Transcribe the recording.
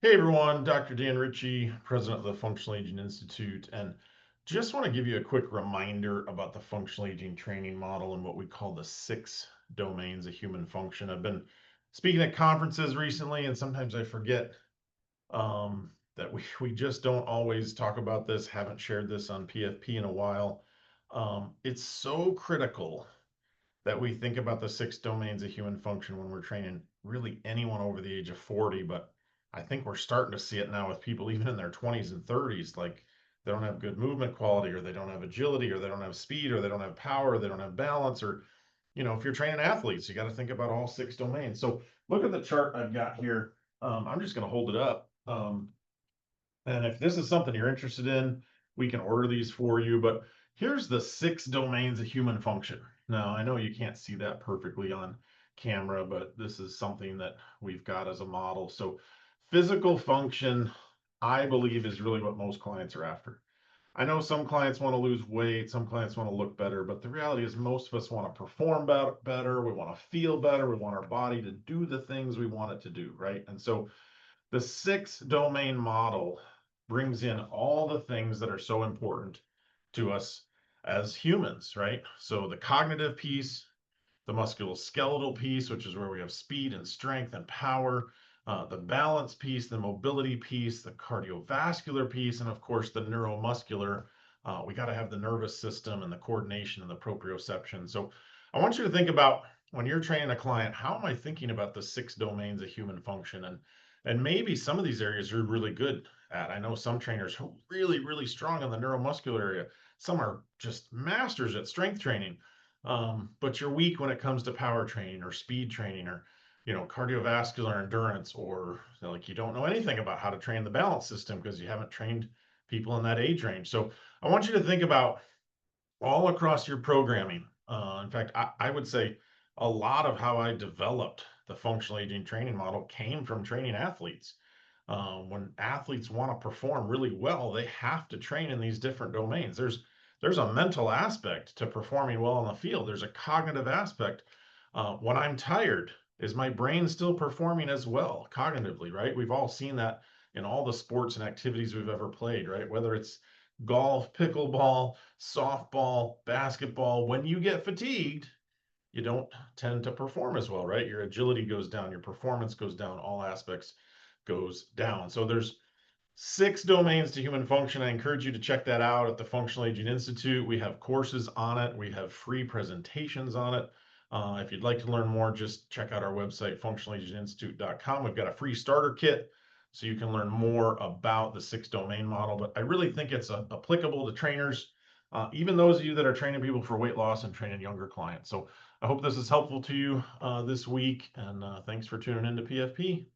Hey everyone, Dr. Dan Ritchie, president of the Functional Aging Institute, and just want to give you a quick reminder about the functional aging training model and what we call the 6 domains of human function. I've been speaking at conferences recently, and sometimes I forget that we just don't always talk about this, haven't shared this on PFP in a while. It's so critical that we think about the 6 domains of human function when we're training really anyone over the age of 40. But I think we're starting to see it now with people even in their 20s and 30s. Like they don't have good movement quality, or they don't have agility, or they don't have speed, or they don't have power, or they don't have balance, or if you're training athletes, you got to think about all 6 domains. So look at the chart I've got here. I'm just going to hold it up. And if this is something you're interested in, we can order these for you. But here's the 6 domains of human function. Now, I know you can't see that perfectly on camera, but this is something that we've got as a model. So physical function, I believe, is really what most clients are after. I know some clients want to lose weight, some clients want to look better, but the reality is most of us want to perform better, we want to feel better, we want our body to do the things we want it to do, right? And so the 6 domain model brings in all the things that are so important to us as humans, right? So the cognitive piece, the musculoskeletal piece, which is where we have speed and strength and power, the balance piece, the mobility piece, the cardiovascular piece, and of course the neuromuscular. We got to have the nervous system and the coordination and the proprioception. So I want you to think about when you're training a client, how am I thinking about the 6 domains of human function? And maybe some of these areas you're really good at. I know some trainers are really, really strong in the neuromuscular area. Some are just masters at strength training. But you're weak when it comes to power training or speed training or cardiovascular endurance, or like you don't know anything about how to train the balance system because you haven't trained people in that age range. So I want you to think about all across your programming. In fact, I would say a lot of how I developed the functional aging training model came from training athletes. When athletes want to perform really well, they have to train in these different domains. There's a mental aspect to performing well on the field. There's a cognitive aspect. When I'm tired, is my brain still performing as well cognitively, right? We've all seen that in all the sports and activities we've ever played, right? Whether it's golf, pickleball, softball, basketball, when you get fatigued, you don't tend to perform as well, right? Your agility goes down, your performance goes down, all aspects goes down. So there's 6 domains to human function. I encourage you to check that out at the Functional Aging Institute. We have courses on it. We have free presentations on it. If you'd like to learn more, just check out our website, functionalaginginstitute.com. We've got a free starter kit so you can learn more about the 6 domain model. But I really think it's applicable to trainers, even those of you that are training people for weight loss and training younger clients. So I hope this is helpful to you this week, and thanks for tuning in to PFP.